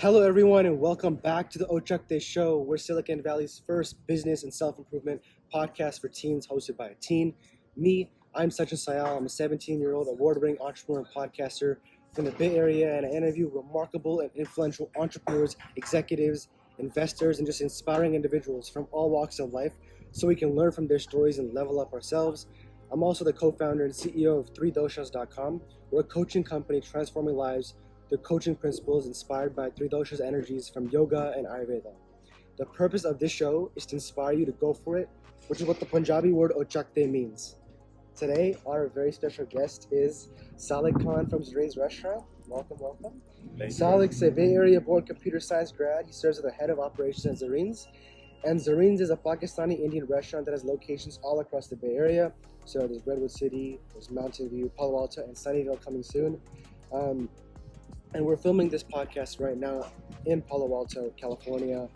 Hello, everyone, and welcome back to the Ochakde Show. We're Silicon Valley's first business and self-improvement podcast for teens, hosted by a teen. I'm Sachin Syal. I'm a 17-year-old award-winning entrepreneur and podcaster from the Bay Area, and I interview remarkable and influential entrepreneurs, executives, investors, and just inspiring individuals from all walks of life so we can learn from their stories and level up ourselves. I'm also the co-founder and CEO of 3doshas.com. We're a coaching company transforming lives. The coaching principles inspired by Three Doshas energies from yoga and Ayurveda. The purpose of this show is to inspire you to go for it, which is what the Punjabi word ochakde means. Today, our very special guest is Sahlik Khan from Zareens restaurant. Welcome. Sahlik's a Bay Area-born computer science grad. He serves as the head of operations at Zareens. And Zareens is a Pakistani-Indian restaurant that has locations all across the Bay Area. So there's Redwood City, there's Mountain View, Palo Alto, and Sunnyvale coming soon. And we're filming this podcast right now in Palo Alto, California.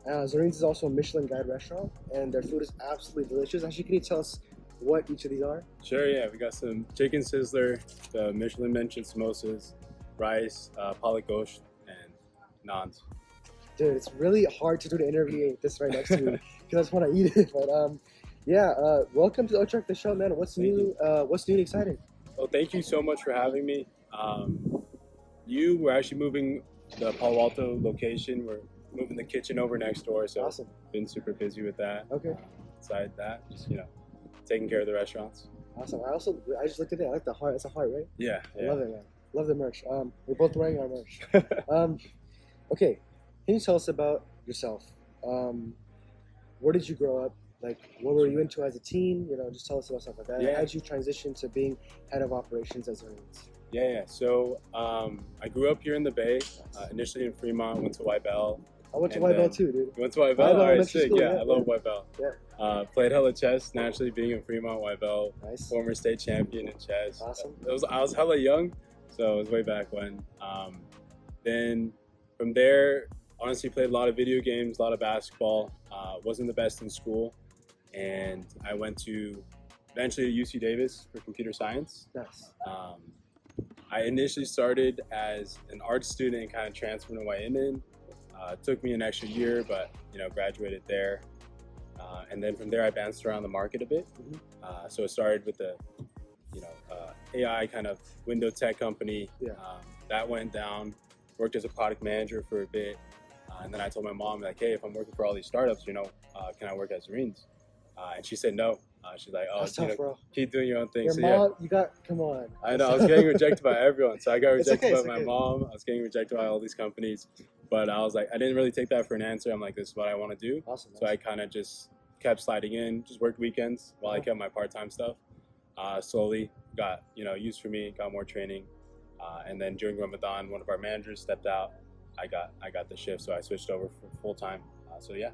Zareens is also a Michelin guide restaurant, and their food is absolutely delicious. Actually, can you tell us what each of these are? Sure, yeah. We got some chicken sizzler, the Michelin mentioned samosas, rice, palak gosht, and naans. Dude, it's really hard to do the interview with this right next to me because I just want to eat it. But welcome to the Ochakde Show, man. What's new and exciting? Well, thank you so much for having me. We're actually moving the Palo Alto location. We're moving the kitchen over next door, so awesome. Been super busy with that. Okay. Besides that, just taking care of the restaurants. Awesome. I just looked at it. I like the heart. It's a heart, right? Yeah. I love it, man. Love the merch. We're both wearing our merch. Okay. Can you tell us about yourself? Where did you grow up? Like, what were you into as a teen? Just tell us about stuff like that. Yeah. How did you transition to being head of operations at Zareens? Yeah. So I grew up here in the Bay. Initially in Fremont, went to YBL. I went to YBL too, dude. You went to YBL? All right, sick. School, yeah, I love YBL. Yeah. Played hella chess. Naturally, being in Fremont, YBL. Nice. Former state champion in chess. Awesome. I was hella young, so it was way back when. Then from there, honestly, played a lot of video games, a lot of basketball. Wasn't the best in school, and I went to eventually to UC Davis for computer science. Nice. I initially started as an art student and kind of transferred my way in. It took me an extra year, but graduated there. And then from there, I bounced around the market a bit. Mm-hmm. So it started with the AI kind of window tech company. Yeah. That went down. Worked as a product manager for a bit, and then I told my mom, like, hey, if I'm working for all these startups, can I work at Zareens? And she said no. She's like, oh, that's tough, bro. Keep doing your own thing. Your mom, come on. I know, I was getting rejected by everyone. So I got rejected by my okay. mom. I was getting rejected by all these companies. But I was like, I didn't really take that for an answer. I'm like, this is what I want to do. Awesome. So I kind of just kept sliding in, just worked weekends while I kept my part-time stuff. Slowly got, used for me, got more training. And then during Ramadan, one of our managers stepped out. I got the shift, so I switched over for full-time. So yeah.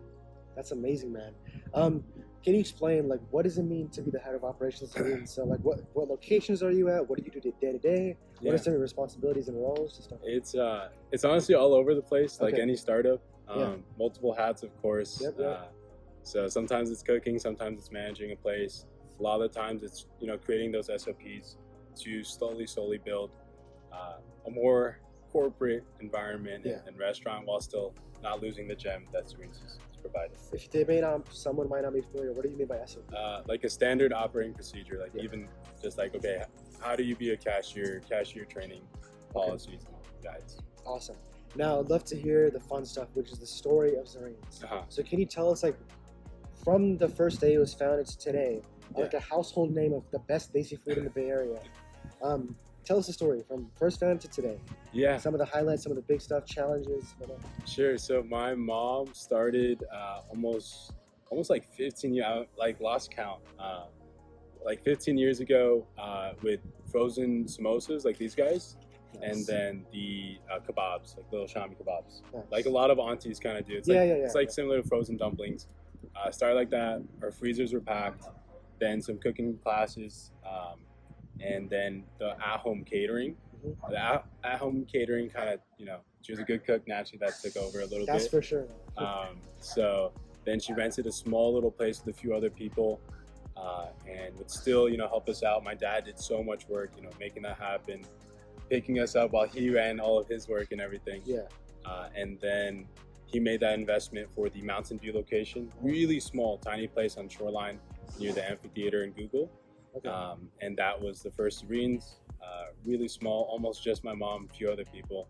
That's amazing, man. Can you explain, like, what does it mean to be the head of operations? So, like, what locations are you at? What do you do day to day? What are some of your responsibilities and roles and stuff? It's honestly all over the place, like Okay. any startup. Multiple hats, of course. Yep. So sometimes it's cooking, sometimes it's managing a place. A lot of the times it's creating those SOPs to slowly build a more corporate environment and restaurant while still not losing the gem that Zareens is providing. If someone might not be familiar, what do you mean by SOP? Like a standard operating procedure, like even just like, okay, how do you be a cashier training policies and guides. Awesome. Now, I'd love to hear the fun stuff, which is the story of Zareens. So can you tell us, like, from the first day it was founded to today, like a household name of the best Desi food in the Bay Area. Tell us the story from first founded to today. Yeah. Some of the highlights, some of the big stuff, challenges. Sure. So my mom started almost like 15 years, like lost count, like 15 years ago with frozen samosas, like these guys. Nice. And then the kebabs, like little shami kebabs, nice. Like a lot of aunties kind of do. It's it's like similar to frozen dumplings. Started like that. Our freezers were packed. Then some cooking classes. And then the at-home catering. Mm-hmm. The at-home catering kind of, she was a good cook. Naturally, that took over a little bit. That's for sure. So then she rented a small little place with a few other people and would still, help us out. My dad did so much work, making that happen, picking us up while he ran all of his work and everything. Yeah. And then he made that investment for the Mountain View location, really small, tiny place on Shoreline near the amphitheater in Google. Okay. And that was the first Zareens, really small, almost just my mom, a few other people,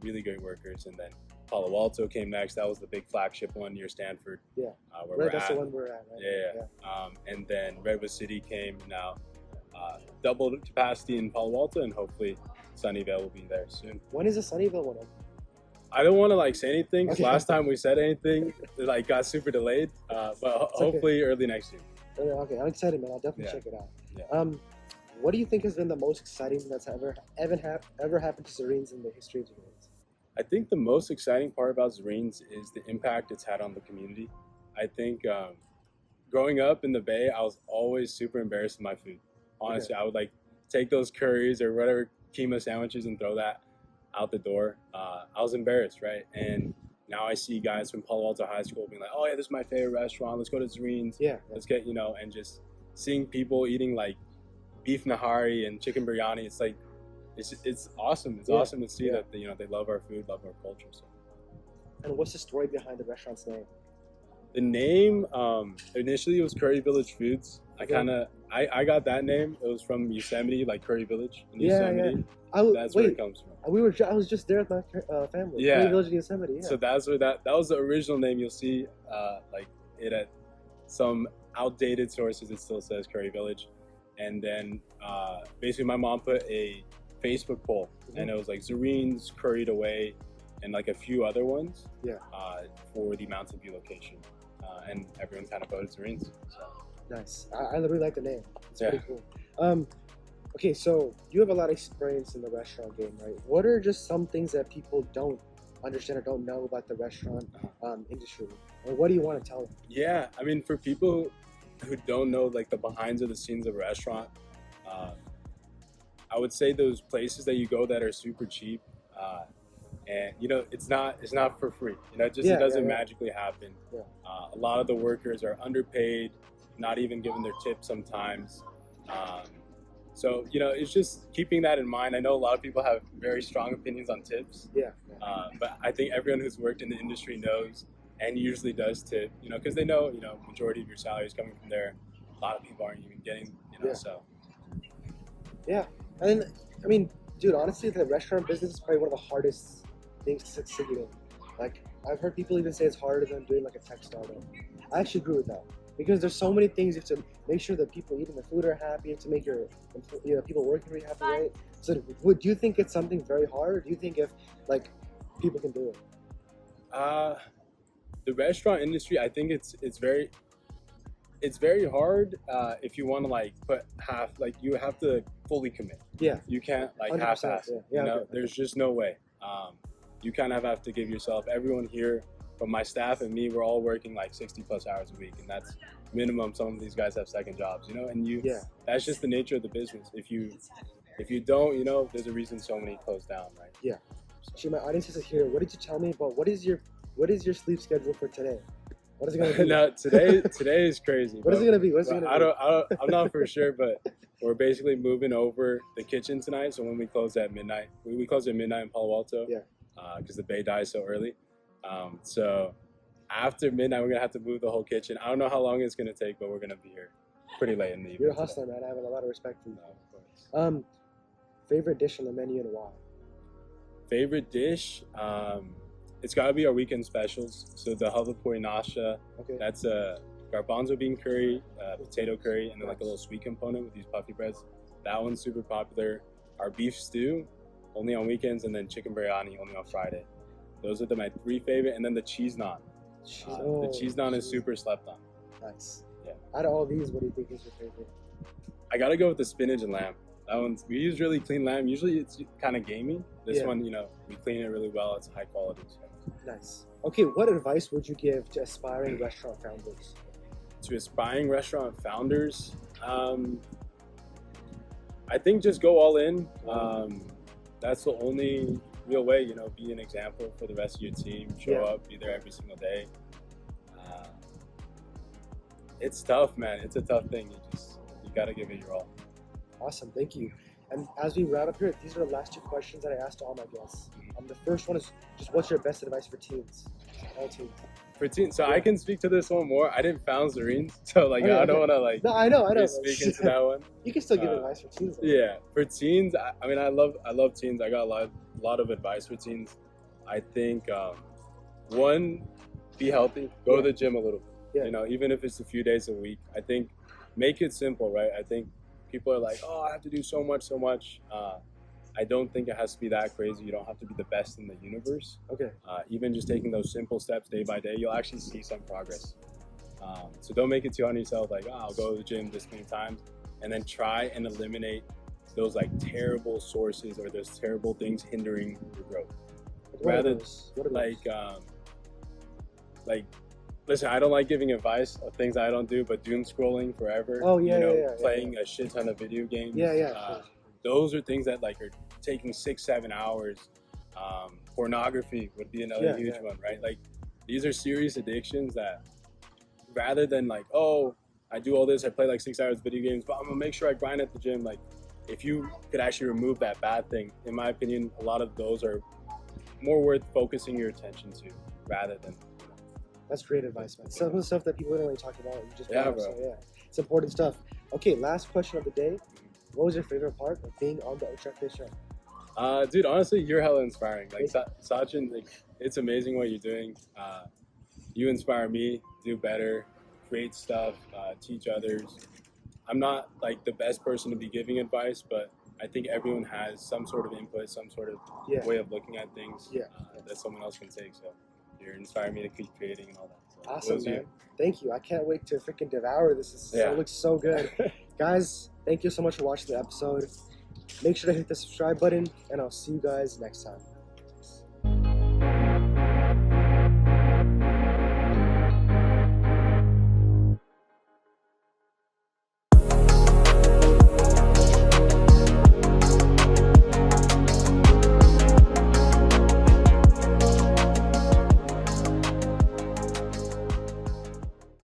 really great workers. And then Palo Alto came next. That was the big flagship one near Stanford. Yeah. Where Right, we're that's at. the one we're at, right? Yeah. And then Redwood City came now, doubled capacity in Palo Alto, and hopefully Sunnyvale will be there soon. When is the Sunnyvale one? I don't want to like say anything, 'cause Okay. last time we said anything, it like got super delayed. But hopefully early next year. Okay, I'm excited, man. I'll definitely Yeah. check it out. Yeah. What do you think has been the most exciting thing that's ever happened to Zareens in the history of Zareens? I think the most exciting part about Zareens is the impact it's had on the community. I think growing up in the Bay, I was always super embarrassed of my food. Honestly, I would like take those curries or whatever keema sandwiches and throw that out the door. I was embarrassed, right? And now I see guys from Palo Alto High School being like, "Oh yeah, this is my favorite restaurant. Let's go to Zareens. Yeah. Let's get and just seeing people eating like beef nahari and chicken biryani. It's like it's awesome. It's awesome to see that they love our food, love our culture. So. And what's the story behind the restaurant's name? The name initially it was Curry Village Foods. I got that name. It was from Yosemite, like Curry Village in Yosemite. That's where it comes from. I was just there with my family. Yeah. Curry Village in Yosemite. Yeah. So that's where that was the original name. You'll see like it at some outdated sources. It still says Curry Village. And then basically my mom put a Facebook poll, and it was like Zareens curried away, and like a few other ones. Yeah. For the Mountain View location, and everyone kind of voted Zareens. So. Nice. I really like the name. It's pretty cool. Yeah. Okay, so you have a lot of experience in the restaurant game, right? What are just some things that people don't understand or don't know about the restaurant industry? Or what do you want to tell them? Yeah, I mean, for people who don't know like the behinds of the scenes of a restaurant, I would say those places that you go that are super cheap, and it's not for free. It doesn't magically happen. Yeah. A lot of the workers are underpaid, not even given their tips sometimes. So it's just keeping that in mind. I know a lot of people have very strong opinions on tips. Yeah. But I think everyone who's worked in the industry knows and usually does tip, because they know, majority of your salary is coming from there. A lot of people aren't even getting, so. Yeah, and I mean, dude, honestly, the restaurant business is probably one of the hardest things to succeed in. Like, I've heard people even say it's harder than doing like a tech startup. I actually agree with that because there's so many things you have to make sure that people eating the food are happy, to make your people working really happy, right? So, do you think it's something very hard? Or do you think if like people can do it? The restaurant industry, I think it's very hard if you want to like put half, like you have to fully commit. Yeah. You can't like half-ass. There's just no way. You kind of have to give yourself. Everyone here, from my staff and me, we're all working like 60 plus hours a week, and that's minimum. Some of these guys have second jobs, and that's just the nature of the business. If you don't, there's a reason so many close down, right? Yeah. Actually, my audience is here. What did you tell me about what is your sleep schedule for today? What is it gonna be? No, today is crazy. What is it gonna be? I'm not for sure, but we're basically moving over the kitchen tonight. So when we close at midnight, we close at midnight in Palo Alto. Yeah. Because the Bay dies so early. So after midnight, we're gonna have to move the whole kitchen. I don't know how long it's gonna take, but we're gonna be here pretty late in the evening. You're a hustler, man. I have a lot of respect for you. No, of course. Favorite dish on the menu and why? Favorite dish? It's gotta be our weekend specials. So the Havapuri Nasha, that's a garbanzo bean curry, potato curry, and then like a little sweet component with these puffy breads. That one's super popular. Our beef stew, only on weekends, and then chicken biryani, only on Friday. Those are my three favorite, and then the cheese naan. The cheese naan is super slept on. Nice. Yeah. Out of all these, what do you think is your favorite? I gotta go with the spinach and lamb. That one's, we use really clean lamb. Usually it's kind of gamey. This one, we clean it really well. It's high quality. So. Nice. Okay, what advice would you give to aspiring restaurant founders? To aspiring restaurant founders, I think just go all in. That's the only real way, be an example for the rest of your team. Show up, be there every single day. It's tough, man. It's a tough thing. You gotta give it your all. Awesome, thank you. And as we wrap up here, these are the last two questions that I asked all my guests. The first one is just what's your best advice for teens? All teens. For teens, so Yeah. I can speak to this one more. I didn't found Zareens, so like Okay, I don't okay. want to like No, I know. speak into that one. You can still give advice for teens. Though. Yeah, for teens, I mean, I love teens. I got a lot of advice for teens. I think one, be healthy. Go to the gym a little bit. Yeah. You know, even if it's a few days a week. I think make it simple, right? I think people are like, oh, I have to do so much. I don't think it has to be that crazy. You don't have to be the best in the universe. Okay. Even just taking those simple steps day by day, you'll actually see some progress. So don't make it too on yourself. Like, oh, I'll go to the gym this many times, and then try and eliminate those like terrible sources or those terrible things hindering your growth. Rather, like, listen, I don't like giving advice of things I don't do, but doom scrolling forever. Oh yeah, you know, yeah. playing a shit ton of video games. Yeah. Those are things that like are taking 6-7 hours. Pornography would be another huge one, right? Like these are serious addictions that rather than like, oh, I do all this, I play like 6 hours video games, but I'm gonna make sure I grind at the gym. Like if you could actually remove that bad thing, in my opinion, a lot of those are more worth focusing your attention to rather than. That's great advice, man. Some of the stuff that people don't really talk about, you just bro. So, yeah, it's important stuff. Okay, last question of the day. What was your favorite part of being on the Ochakde show? Dude, honestly, you're hella inspiring. Like Sachin, like it's amazing what you're doing. You inspire me, do better, create stuff, teach others. I'm not like the best person to be giving advice, but I think everyone has some sort of input, some sort of way of looking at things that someone else can take. So you're inspiring me to keep creating and all that. So, awesome, man. Thank you. I can't wait to freaking devour this. It looks so good. Guys, thank you so much for watching the episode. Make sure to hit the subscribe button, and I'll see you guys next time.